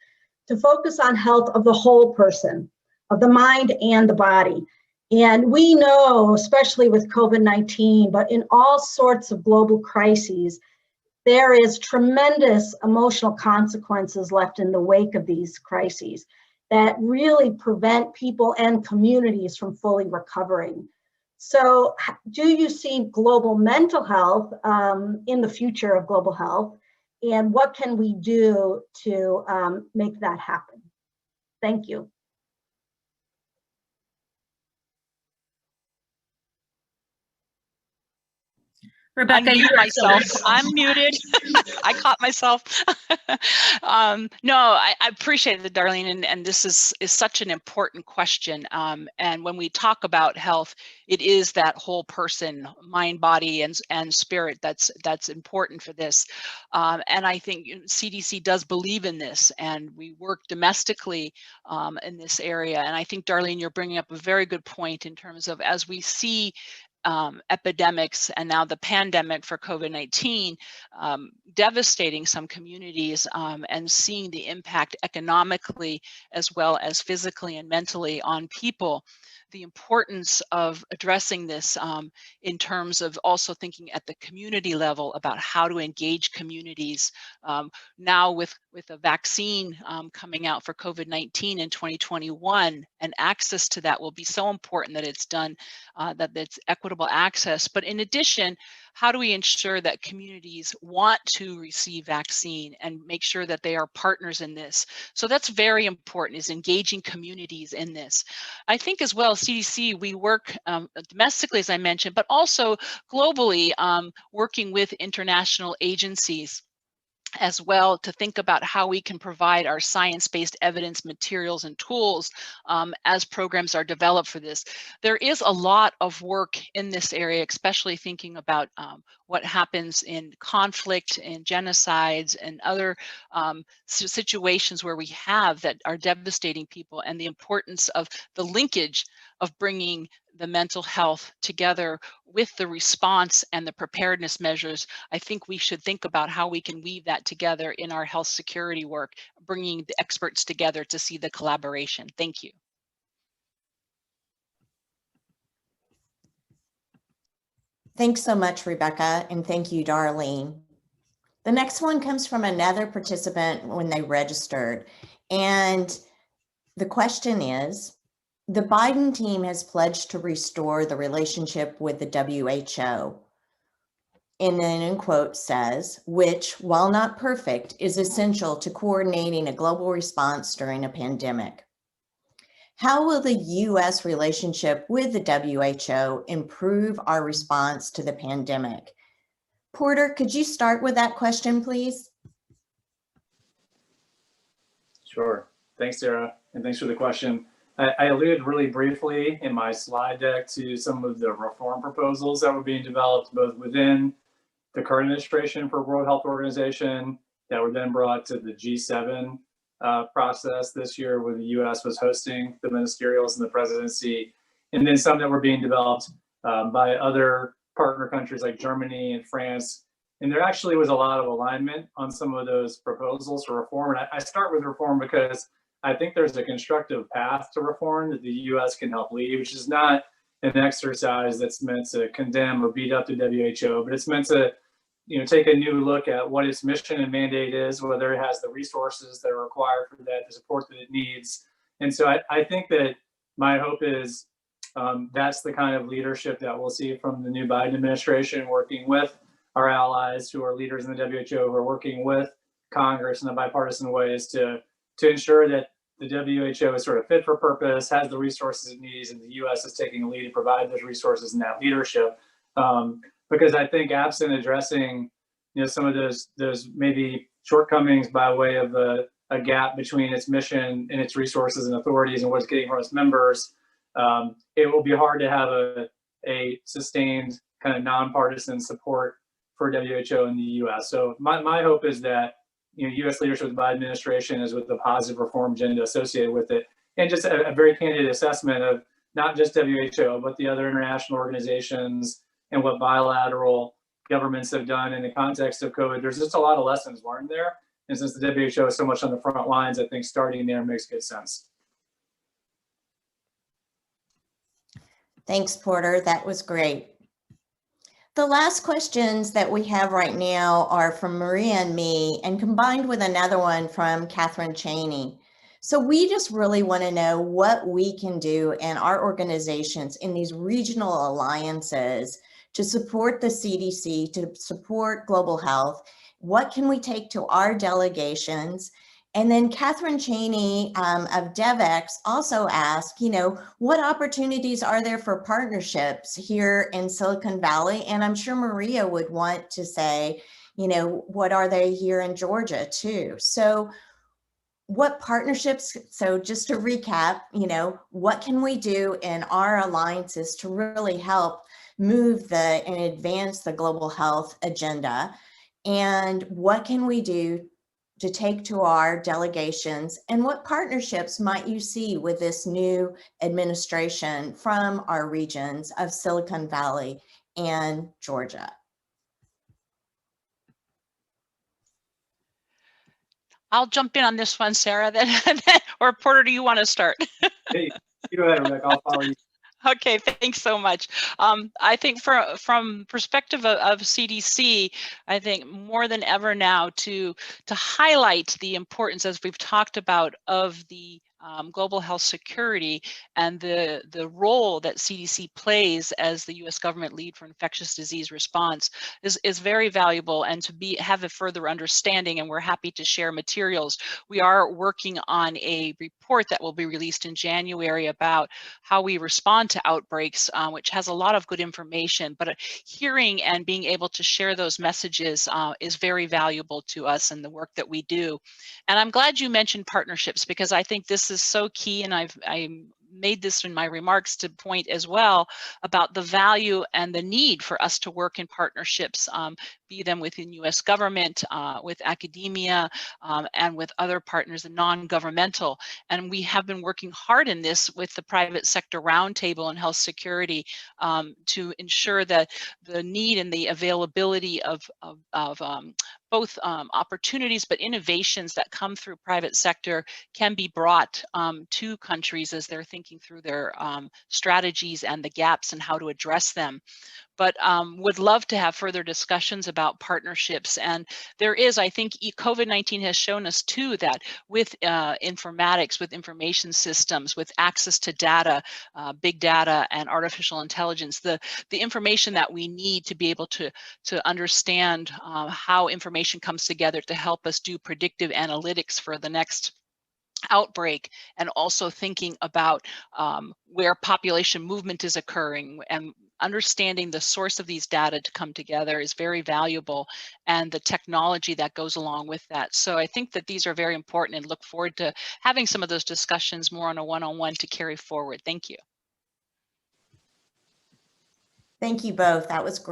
to focus on health of the whole person, of the mind and the body. And we know, especially with COVID-19, but in all sorts of global crises, there is tremendous emotional consequences left in the wake of these crises that really prevent people and communities from fully recovering. So do you see global mental health in the future of global health? And what can we do to make that happen? Thank you. Rebecca, Unmute myself. I'm muted. I caught myself. No, I appreciate it, Darlene, and this is such an important question. And when we talk about health, it is that whole person, mind, body, and spirit that's important for this. And I think CDC does believe in this, and we work domestically in this area. And I think, Darlene, you're bringing up a very good point in terms of, as we see epidemics and now the pandemic for COVID-19 devastating some communities, and seeing the impact economically as well as physically and mentally on people, the importance of addressing this in terms of also thinking at the community level about how to engage communities. Now with a vaccine coming out for COVID-19 in 2021, and access to that will be so important, that it's done, that it's equitable access. But in addition, how do we ensure that communities want to receive vaccine and make sure that they are partners in this? So that's very important, is engaging communities in this. I think as well, CDC, we work domestically, as I mentioned, but also globally, working with international agencies as well, to think about how we can provide our science-based evidence materials and tools as programs are developed for this. There is a lot of work in this area, especially thinking about what happens in conflict and genocides and other situations where we have that are devastating people, and the importance of the linkage of bringing the mental health together with the response and the preparedness measures. I think we should think about how we can weave that together in our health security work, bringing the experts together to see the collaboration. Thank you. Thanks so much, Rebecca, and thank you, Darlene. The next one comes from another participant when they registered, and the question is, the Biden team has pledged to restore the relationship with the WHO. And then in quote says, which, while not perfect, is essential to coordinating a global response during a pandemic. How will the US relationship with the WHO improve our response to the pandemic? Porter, could you start with that question, please? Sure. Thanks, Sarah, and thanks for the question. I alluded really briefly in my slide deck to some of the reform proposals that were being developed both within the current administration for World Health Organization that were then brought to the G7 process this year, where the U.S. was hosting the ministerials and the presidency, and then some that were being developed by other partner countries like Germany and France. And there actually was a lot of alignment on some of those proposals for reform. And I start with reform because I think there's a constructive path to reform that the U.S. can help lead, which is not an exercise that's meant to condemn or beat up the WHO, but it's meant to, take a new look at what its mission and mandate is, whether it has the resources that are required for that, the support that it needs. And so I think that my hope is that's the kind of leadership that we'll see from the new Biden administration, working with our allies who are leaders in the WHO, who are working with Congress in a bipartisan ways to ensure that the WHO is sort of fit for purpose, has the resources it needs, and the U.S. is taking a lead to provide those resources and that leadership. Because I think absent addressing, some of those maybe shortcomings by way of a gap between its mission and its resources and authorities and what it's getting from its members, it will be hard to have a sustained kind of nonpartisan support for WHO in the U.S. So my hope is that U.S. leadership with the Biden administration is with the positive reform agenda associated with it, and just a very candid assessment of not just WHO, but the other international organizations and what bilateral governments have done in the context of COVID. There's just a lot of lessons learned there. And since the WHO is so much on the front lines, I think starting there makes good sense. Thanks, Porter. That was great. The last questions that we have right now are from Maria and me, and combined with another one from Catherine Cheney. So we just really want to know what we can do in our organizations in these regional alliances to support the CDC, to support global health. What can we take to our delegations? And then Catherine Cheney of DevEx also asked, what opportunities are there for partnerships here in Silicon Valley? And I'm sure Maria would want to say, what are they here in Georgia too? So what partnerships, so just to recap, what can we do in our alliances to really help move and advance the global health agenda? And what can we do to take to our delegations, and what partnerships might you see with this new administration from our regions of Silicon Valley and Georgia? I'll jump in on this one, Sarah, then, or Porter, do you want to start? Hey, you go ahead, Rebecca. I'll follow you. Okay, thanks so much. I think from perspective of CDC, I think more than ever now to highlight the importance, as we've talked about, of the global health security and the role that CDC plays as the U.S. government lead for infectious disease response is very valuable, and to have a further understanding, and we're happy to share materials. We are working on a report that will be released in January about how we respond to outbreaks, which has a lot of good information, but hearing and being able to share those messages is very valuable to us and the work that we do. And I'm glad you mentioned partnerships, because I think this is so key, and I made this in my remarks to point as well about the value and the need for us to work in partnerships, be them within U.S. government, with academia, and with other partners, and non-governmental. And we have been working hard in this with the private sector roundtable on health security to ensure that the need and the availability of both opportunities but innovations that come through private sector can be brought to countries as they're thinking through their strategies and the gaps and how to address them. But would love to have further discussions about partnerships. And there is, I think, COVID-19 has shown us too that with informatics, with information systems, with access to data, big data and artificial intelligence, the information that we need to be able to understand how information comes together to help us do predictive analytics for the next outbreak, and also thinking about where population movement is occurring, and understanding the source of these data to come together is very valuable, and the technology that goes along with that. So I think that these are very important, and look forward to having some of those discussions more on a one-on-one to carry forward. Thank you. Thank you both. That was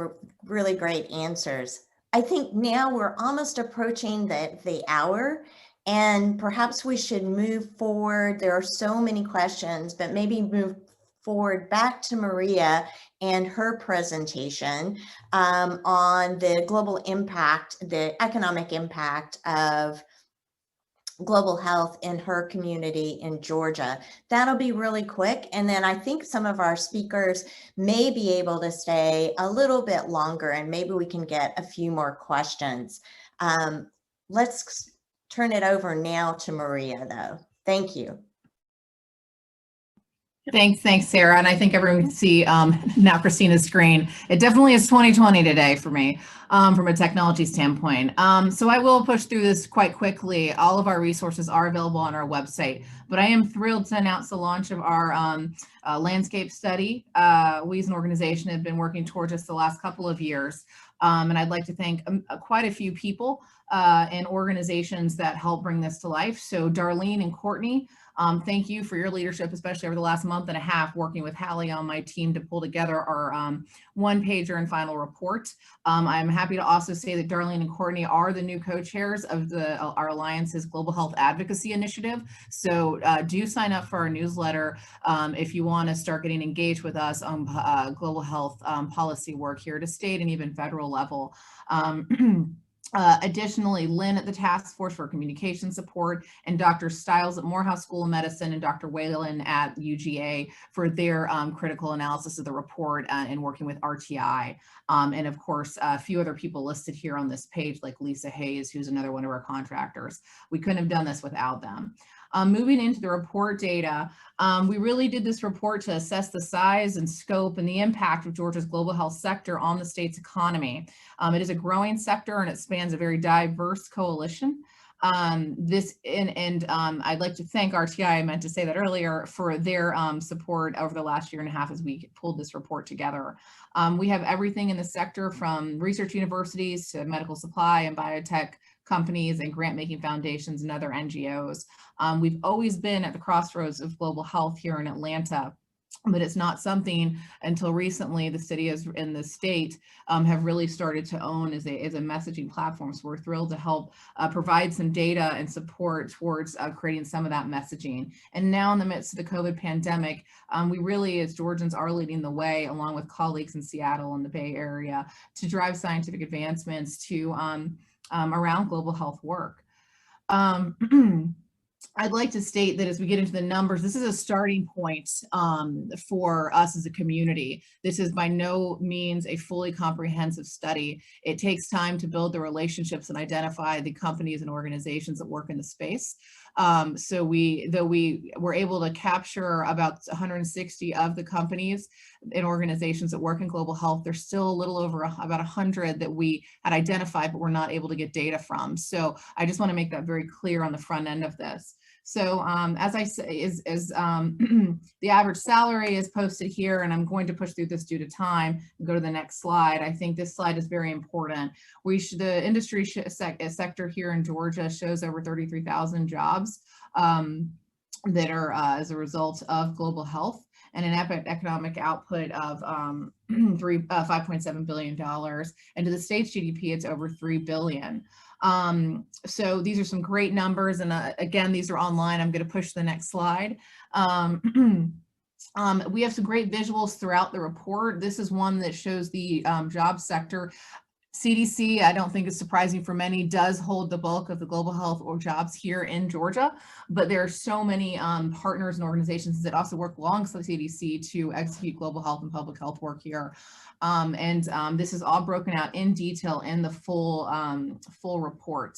really great answers. I think now we're almost approaching the hour, and perhaps we should move forward. There are so many questions, but maybe move forward back to Maria and her presentation on the global impact, the economic impact of global health in her community in Georgia. That'll be really quick. And then I think some of our speakers may be able to stay a little bit longer, and maybe we can get a few more questions. Let's turn it over now to Maria, though. Thank you. Thanks, Sarah. And I think everyone can see now Christina's screen. It definitely is 2020 today for me from a technology standpoint. So I will push through this quite quickly. All of our resources are available on our website, but I am thrilled to announce the launch of our landscape study. We as an organization have been working towards this the last couple of years. And I'd like to thank quite a few people and organizations that help bring this to life. So Darlene and Courtney, thank you for your leadership, especially over the last month and a half, working with Hallie on my team to pull together our one-pager and final report. I'm happy to also say that Darlene and Courtney are the new co-chairs of our Alliance's Global Health Advocacy Initiative. So do sign up for our newsletter if you want to start getting engaged with us on global health policy work here at a state and even federal level. Additionally, Lynn at the Task Force for Communication Support, and Dr. Stiles at Morehouse School of Medicine, and Dr. Whalen at UGA for their critical analysis of the report and working with RTI. And of course, a few other people listed here on this page, like Lisa Hayes, who's another one of our contractors. We couldn't have done this without them. Moving into the report data, we really did this report to assess the size and scope and the impact of Georgia's global health sector on the state's economy. It is a growing sector and it spans a very diverse coalition. I'd like to thank RTI, I meant to say that earlier, for their support over the last year and a half as we pulled this report together. We have everything in the sector from research universities to medical supply and biotech companies and grant-making foundations and other NGOs. We've always been at the crossroads of global health here in Atlanta, but it's not something until recently the city and the state have really started to own as a messaging platform. So we're thrilled to help provide some data and support towards creating some of that messaging. And now in the midst of the COVID pandemic, we really, as Georgians, are leading the way along with colleagues in Seattle and the Bay Area to drive scientific advancements to around global health work. I'd like to state that as we get into the numbers, this is a starting point for us as a community. This is by no means a fully comprehensive study. It takes time to build the relationships and identify the companies and organizations that work in the space. So though we were able to capture about 160 of the companies and organizations that work in global health, there's still a little over about 100 that we had identified, but we're not able to get data from. So I just want to make that very clear on the front end of this. So as I say, the average salary is posted here, and I'm going to push through this due to time and go to the next slide. I think this slide is very important. The industry sector here in Georgia shows over 33,000 jobs that are as a result of global health, and an economic output of $5.7 billion. And to the state's GDP, it's over $3 billion. So these are some great numbers. And again, these are online. I'm going to push the next slide. We have some great visuals throughout the report. This is one that shows the job sector. CDC, I don't think is surprising for many, does hold the bulk of the global health or jobs here in Georgia, but there are so many partners and organizations that also work alongside CDC to execute global health and public health work here. This is all broken out in detail in the full report.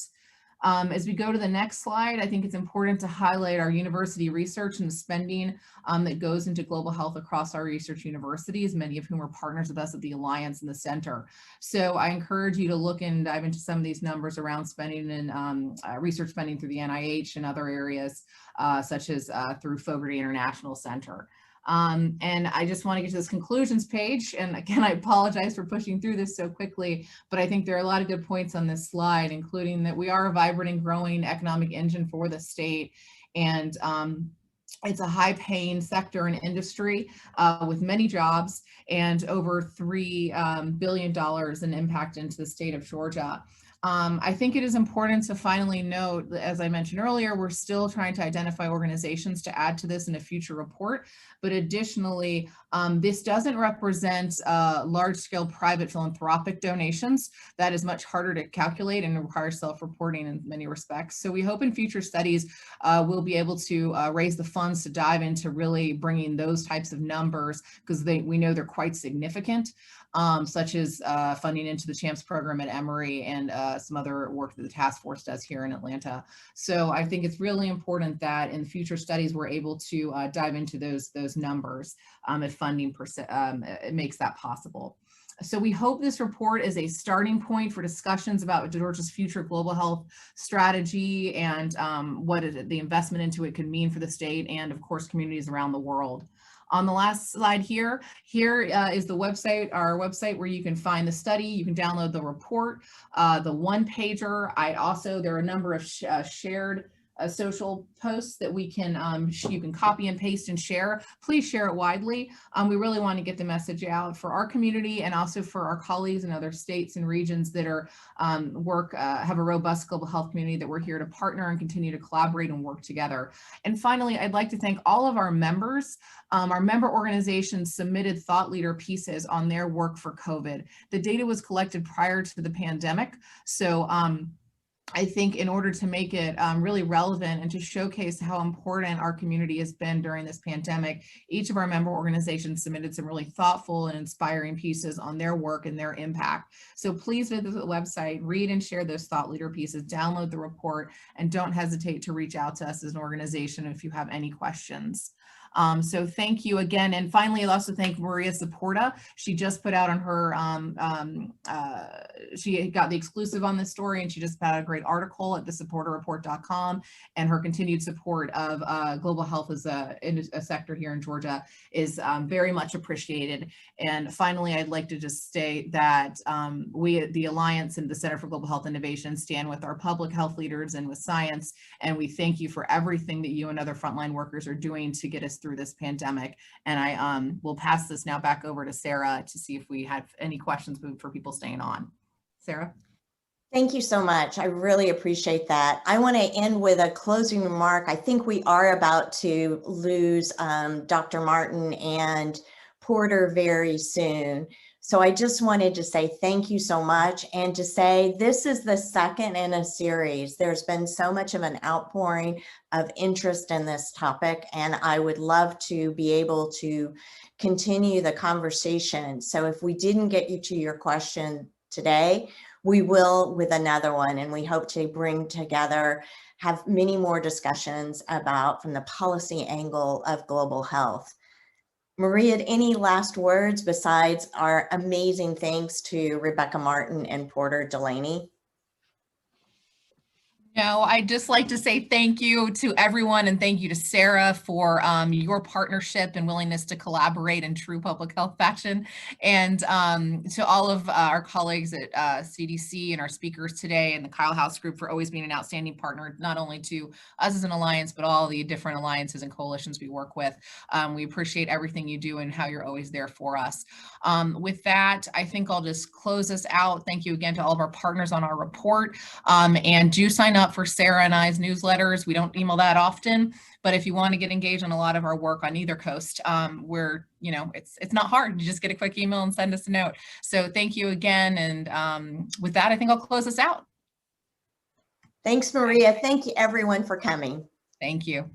As we go to the next slide, I think it's important to highlight our university research and the spending that goes into global health across our research universities, many of whom are partners with us at the Alliance and the Center. So I encourage you to look and dive into some of these numbers around spending and research spending through the NIH and other areas, such as through Fogarty International Center. And I just want to get to this conclusions page. And again, I apologize for pushing through this so quickly, but I think there are a lot of good points on this slide, including that we are a vibrant and growing economic engine for the state. And It's a high-paying sector and industry with many jobs and over $3 billion in impact into the state of Georgia. I think it is important to finally note, as I mentioned earlier, we're still trying to identify organizations to add to this in a future report. But additionally, this doesn't represent large-scale private philanthropic donations. That is much harder to calculate and requires self-reporting in many respects. So we hope in future studies we'll be able to raise the funds to dive into really bringing those types of numbers, because we know they're quite significant, such as funding into the CHAMPS program at Emory and some other work that the task force does here in Atlanta. So I think it's really important that in future studies we're able to dive into those numbers if funding it makes that possible. So we hope this report is a starting point for discussions about Georgia's future global health strategy and what the investment into it could mean for the state and, of course, communities around the world. On the last slide here is the website, our website, where you can find the study. You can download the report, the one-pager. There are a number of shared social posts that we can you can copy and paste and share. Please share it widely. We really want to get the message out for our community and also for our colleagues in other states and regions that are have a robust global health community, that we're here to partner and continue to collaborate and work together. And finally, I'd like to thank all of our members. Our member organizations submitted thought leader pieces on their work for COVID. The data was collected prior to the pandemic. So I think in order to make it really relevant and to showcase how important our community has been during this pandemic, each of our member organizations submitted some really thoughtful and inspiring pieces on their work and their impact. So please visit the website, read and share those thought leader pieces, download the report, and don't hesitate to reach out to us as an organization if you have any questions. So thank you again. And finally, I'd also thank Maria Saporta. She just put out on her, she got the exclusive on this story, and she just put out a great article at thesaportareport.com, and her continued support of global health as a sector here in Georgia is very much appreciated. And finally, I'd like to just state that we at the Alliance and the Center for Global Health Innovation stand with our public health leaders and with science, and we thank you for everything that you and other frontline workers are doing to get us through this pandemic. And I will pass this now back over to Sarah to see if we have any questions for people staying on. Sarah? Thank you so much. I really appreciate that. I want to end with a closing remark. I think we are about to lose Dr. Martin and Porter very soon. So I just wanted to say thank you so much, and to say this is the second in a series. There's been so much of an outpouring of interest in this topic, and I would love to be able to continue the conversation. So if we didn't get you to your question today, we will with another one, and we hope to bring together, have many more discussions about from the policy angle of global health. Maria, any last words besides our amazing thanks to Rebecca Martin and Porter Delaney? No, I'd just like to say thank you to everyone, and thank you to Sarah for your partnership and willingness to collaborate in true public health fashion, and to all of our colleagues at CDC and our speakers today, and the Kyle House Group for always being an outstanding partner, not only to us as an alliance, but all the different alliances and coalitions we work with. We appreciate everything you do and how you're always there for us. With that, I think I'll just close us out. Thank you again to all of our partners on our report, and do sign up for Sarah and I's newsletters. We don't email that often, but if you want to get engaged on a lot of our work on either coast, it's not hard. You just get a quick email and send us a note. So thank you again. And with that, I think I'll close us out. Thanks, Maria. Thank you everyone for coming. Thank you.